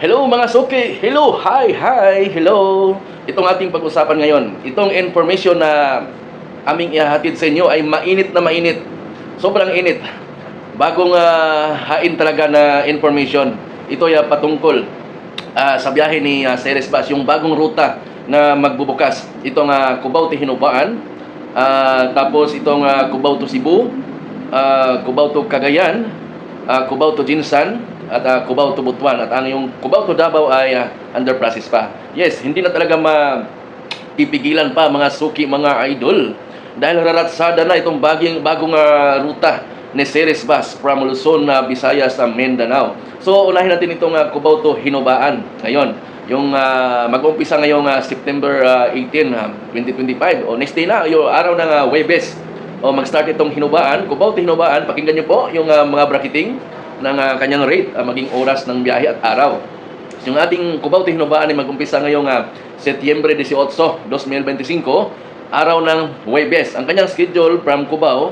Hello mga suki! Hello! Hi! Hello! Itong ating pag-usapan ngayon, itong information na aming ihahatid sa inyo ay mainit na mainit. Sobrang init. Bagong hain talaga na information. Ito ay patungkol sa biyahe ni Ceres Bus, yung bagong ruta na magbubukas. Itong Cubao to Hinubaan, tapos itong Cubao to Cebu, Cubao to Cagayan, Cubao to Jinsan, at Cubao to Butuan. At ang yung Cubao to Davao ay under process pa. Yes, hindi na talaga mapipigilan pa mga suki, mga idol. Dahil raratsada na itong bagong ruta ni Ceres Bus from Luzon, Visayas, Mindanao. So, unahin natin itong Cubao to Hinubaan. Ngayon, yung mag-umpisa ngayong September 18, 2025. O next day na, yung araw ng Huwebes. O mag-start itong Hinubaan, Cubao to Hinubaan. Pakinggan nyo po yung mga bracketing ng kanyang rate, maging oras ng biyahe at araw. Yung ating Cubao to Hinubaan ay mag-umpisa ngayong Setyembre 18, 2025, araw ng Huwebes. Ang kanyang schedule from Cubao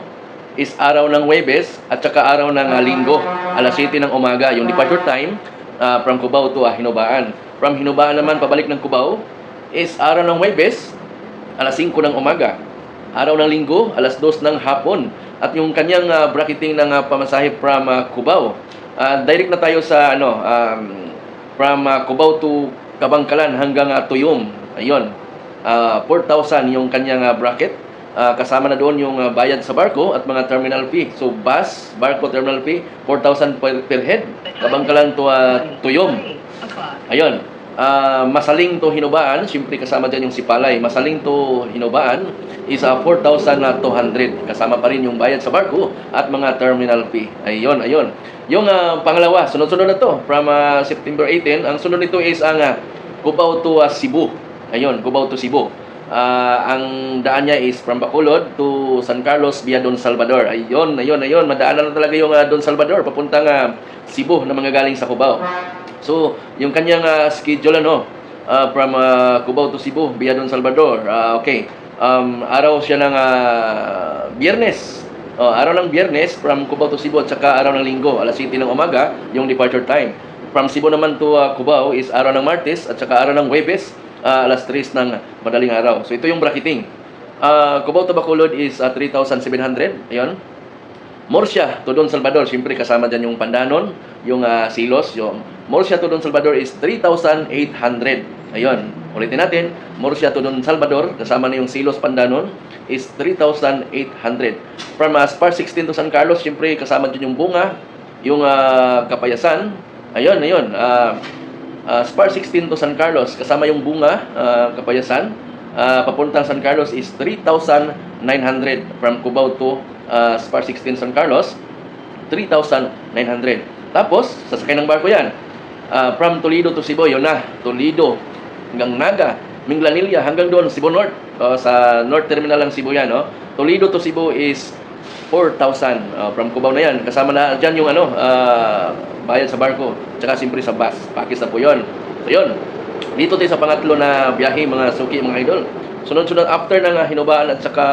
is araw ng Huwebes at saka araw ng Linggo, alas 7 ng umaga. Yung departure time from Cubao to Hinubaan. From Hinubaan naman pabalik ng Cubao is araw ng Huwebes, alas 5 ng umaga. Araw ng Linggo, alas 2 ng hapon. At yung kanyang bracketing ng pamasahe from Cubao. Direct na tayo sa from Cubao to Kabangkalan hanggang Tuyom. Ayun. 4,000 yung kanyang bracket. Kasama na doon yung bayad sa barko at mga terminal fee. So bus, barko, terminal fee, 4,000 per head. Kabangkalan to Tuyom. Ayun. Masaling to Hinubaan, siyempre kasama dyan yung Sipalay. Masaling to Hinubaan is 4,200. Kasama pa rin yung bayad sa barko at mga terminal fee. Ayun. Yung pangalawa, sunod-sunod na to from September 18. Ang sunod nito is ang Cubao to Cebu. Ayun, Cubao to Cebu. Ang daan niya is from Bacolod to San Carlos via Don Salvador. Ayun. Madaanan na talaga yung Don Salvador papuntang Cebu na mga galing sa Cubao. So, yung kanyang schedule from Cubao to Cebu via Don Salvador. Okay. Araw siya ng Biyernes. Araw ng Biyernes from Cubao to Cebu at saka araw ng Linggo, alas 7 ng umaga, yung departure time. From Cebu naman to Cubao is araw ng Martes at saka araw ng Huwebes, alas 3 ng madaling araw. So, ito yung bracketing. Cubao to Bacolod is 3,700. Ayun. Murcia to Don Salvador, siyempre kasama dyan yung Pandanon, yung Silos. Yung Murcia to Don Salvador is 3,800. Ayun, ulitin natin. Murcia to Don Salvador, kasama na yung Silos, Pandanon, is 3,800. From Spar 16 to San Carlos, siyempre kasama dyan yung Bunga, yung Kapayasan. Ayun. Spar 16 to San Carlos, kasama yung Bunga, Kapayasan. Papuntang San Carlos is 3,900. From Cubao to Spar 16 San Carlos, 3,900. Tapos, sasakay ng barko yan. From Toledo to Cebu, yun na. Toledo hanggang Naga, Minglanilla hanggang doon, Cebu North. Sa North Terminal ng Cebu yan. Toledo to Cebu is 4,000. From Cubao na yan. Kasama na dyan yung bayad sa barko. Tsaka siyempre sa bus. Pakis na po yun. So yun. Dito tayo sa pangatlo na biyahe, mga suki, mga idol. Sunod-sunod after ng Hinubaan at saka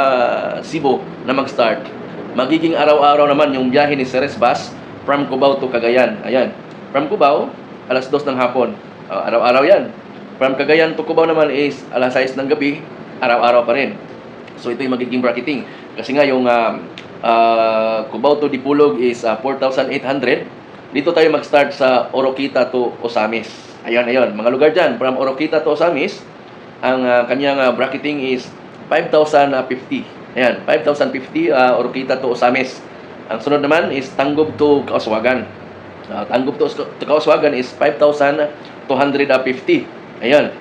Cebu na mag-start. Magiging araw-araw naman yung biyahe ni Ceres Bus from Cubao to Cagayan. Ayan. From Cubao, alas 2 ng hapon. Araw-araw yan. From Cagayan to Cubao naman is alas 6 ng gabi. Araw-araw pa rin. So ito yung magiging bracketing. Kasi nga yung Cubao to Dipolog is 4,800. Dito tayo mag-start sa Oroquita to Osamis. Ayun. Mga lugar dyan. From Oroquita to Osamis, ang kanyang bracketing is 5,050. Ayan, 5,050 Oroquita to Osamis. Ang sunod naman is Tanggob to Kauswagan. Tanggob to Kauswagan is 5,250. Ayan,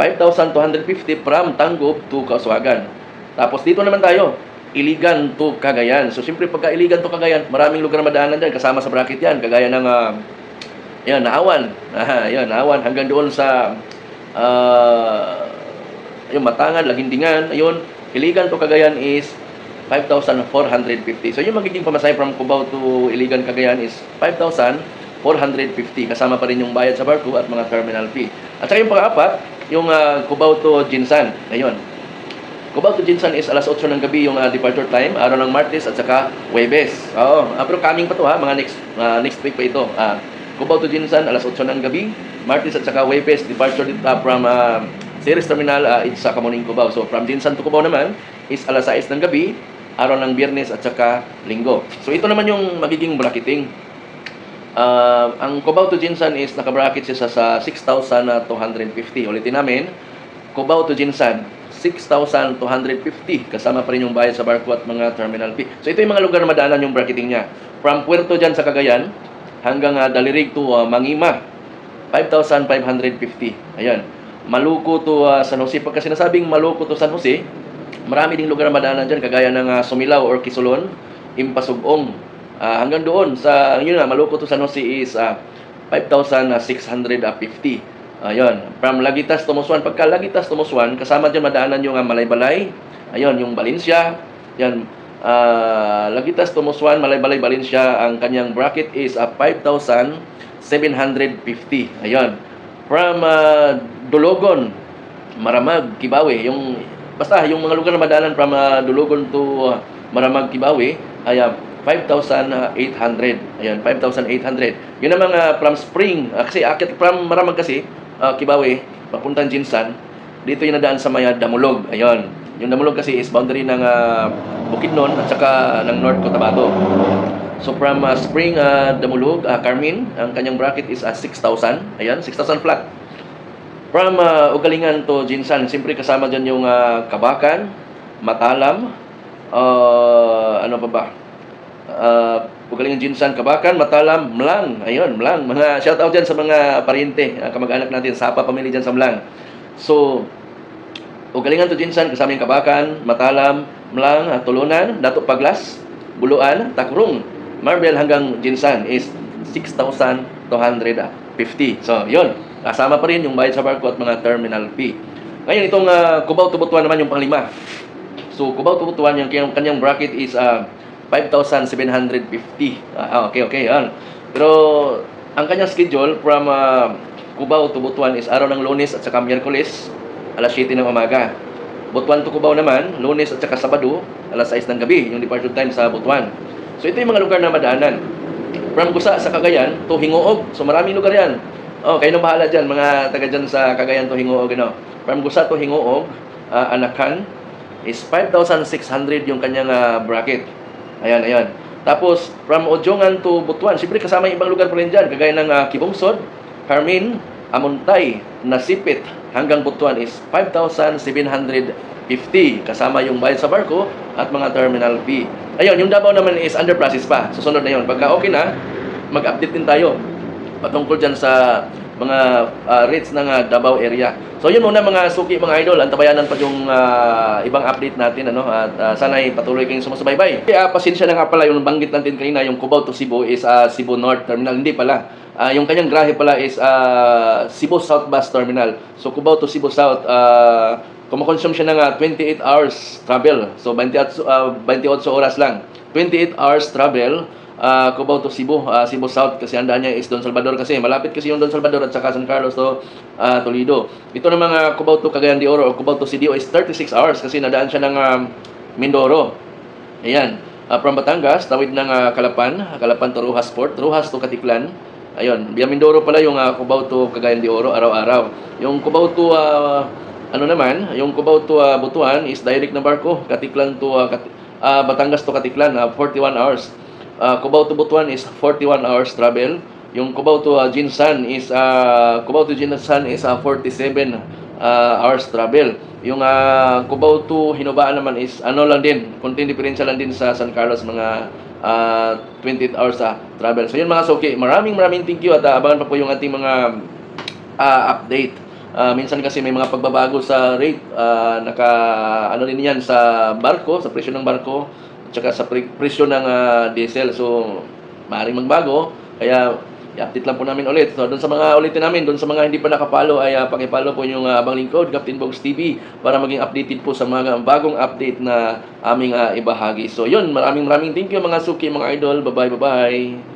5,250 from Tanggob to Kauswagan. Tapos dito naman tayo, Iligan to Cagayan. So, siyempre pagka Iligan to Cagayan, maraming lugar na madaanan dyan. Kasama sa bracket yan. Kagaya ng Naawan. Naawan. Hanggang doon sa yung Matangan, Lagindingan. Ayun, Iligan to Cagayan is 5,450. So, yung magiging pamasahe from Cubao to Iligan, Cagayan is 5,450. Kasama pa rin yung bayad sa barko at mga terminal fee. At saka yung pang-apat, yung Cubao to Jinsan. Ayun. Cubao to Jinsan is alas 8 ng gabi yung departure time, araw ng Martes at saka Huwebes. Pero coming pa to mga next week pa ito. Cubao to Jinsan, alas 8 ng gabi. Martes at saka Webes, departure from Ceres Terminal, it's sa Kamuning, Cubao. So, from Jinsan to Cubao naman is alas 6 ng gabi, araw ng Biyernes at saka Linggo. So, ito naman yung magiging bracketing. Ang Cubao to Jinsan is nakabracket siya sa 6,250. Ulitin namin, Cubao to Jinsan, 6,250. Kasama pa rin yung bayad sa barko at mga terminal fee. So, ito yung mga lugar na madaanan yung bracketing niya. From Puerto dyan sa Cagayan, hanggang Dalirig to Mangima, 5,550. Ayan. Maluco to San Jose. Pagka sinasabing Maluco to San Jose, marami ding lugar na madaanan dyan, kagaya ng Sumilao or Kisulon, Impasugong. Hanggang doon, sa yun nga, Maluco to San Jose is 5,650. Ayun. From Lagitas to Musuan. Pagka Lagitas to Musuan, kasama dyan madaanan yung Malaybalay. Ayun, yung Valencia. Yan. Lagitas to Musuan, Malaybalay, Valencia, ang kanyang bracket is 5,750. Ayun. From Dulugon, Maramag, Kibawe, yung basta yung mga lugar na madaanan from Dulugon to Maramag, Kibawe ay 5,800. Ayun, 5,800. Yun ang mga from Spring, kasi akit from Maramag kasi, Kibawe, papuntang Jinsan, dito yung nadaan sa Maya Damulog. Ayun. Yung Damulog kasi is boundary ng Bukidnon at saka ng North Cotabato. So from Spring, Damulog, Carmen, ang kanyang bracket is 6,000. Ayan, 6,000 flat. From Ugalingan to Jinsan, siyempre kasama dyan yung Kabakan, Matalam, ano pa ba? Ugalingan, Jinsan, Kabakan, Matalam, Mlang. Ayun, Mlang. Mga shoutout dyan sa mga pariente, kamag-anak natin, Sapa family dyan sa Mlang. So, Ugalingan to Jinsan, kasama yung Kabakan, Matalam, Mlang, Tulunan, Dato Paglas, Buluan, Takrung, Marbel hanggang Jinsan is 6,250. So, yun. Kasama pa rin yung bayad sa barko at mga terminal fee. Ngayon, itong Cubao to Butuan naman yung panglima. So, Cubao to Butuan, yung kanyang bracket is 5,750. Okay. Yan. Pero, ang kanyang schedule from Cubao to Butuan is araw ng Lunes at saka Miyerkules, alas 7 ng umaga. Butuan to Cubao naman, Lunes at saka Sabado, alas 6 ng gabi, yung departure time sa Butuan. So, ito yung mga lugar na madaanan. From Gusa sa Cagayan to Hingoog. So, maraming lugar yan. Kayo nang bahala dyan, mga taga dyan sa Cagayan to Hingoog. From Gusa to Hingoog, Anakan, is 5,600 yung kanyang bracket. Ayan. Tapos, from Ojongan to Butuan, siyempre kasama yung ibang lugar pa rin dyan. Kagaya ng Kibungsod, Carmen, Amontay, Nasipit, hanggang Butuan is 5,750. Kasama yung bayad sa barko at mga terminal fee. Ayun, yung Davao naman is under process pa. Susunod na yun. Pagka okay na, mag-update din tayo patungkol dyan sa mga rates ng Davao area. So yun muna mga suki, mga idol. Antabayanan pa yung ibang update natin. At sana'y patuloy kayong sumusubaybay. Pasensya na nga pala yung banggit natin kanina, yung Cubao to Cebu is Cebu North Terminal. Hindi pala. Yung kanyang grahe pala is Cebu South Bus Terminal. So Cubao to Cebu South, kumakonsume siya ng 28 hours travel. So 28 oras lang. 28 hours travel. Cubao to Cebu, Cebu South, kasi ang daan niya is Don Salvador, kasi malapit kasi yung Don Salvador at saka San Carlos to Toledo. Ito ng mga Cubao to Cagayan de Oro o Cubao to CDO is 36 hours kasi nadaan siya ng Mindoro. Ayan. From Batangas, tawid ng Calapan to Rojas Port, Rojas to Katiklan. Ayun, via Mindoro pala yung Cubao to Cagayan de Oro araw-araw. Yung Cubao to yung Cubao to Butuan is direct na barko, Katiklan to Batangas to Katiklan, 41 hours. Cubao to Butuan is 41 hours travel. Yung Cubao to Jinsan is 47 hours travel. Yung Cubao to Hinubaan naman is lang din, konting diferensya lang din sa San Carlos, mga 28 hours travel. So yun mga suki, maraming thank you at abangan pa po yung ating mga update. Minsan kasi may mga pagbabago sa rate, din yan sa barko, sa presyo ng barko, tsaka sa presyo ng diesel. So, maaaring magbago. Kaya, i-update lang po namin ulit. So, doon sa mga ulitin namin, doon sa mga hindi pa nakapalo, ay pakipalo po yung abang lingkod, Captain Bogs TV, para maging updated po sa mga bagong update na aming ibahagi. So, yun. Maraming thank you mga suki, mga idol. Bye-bye.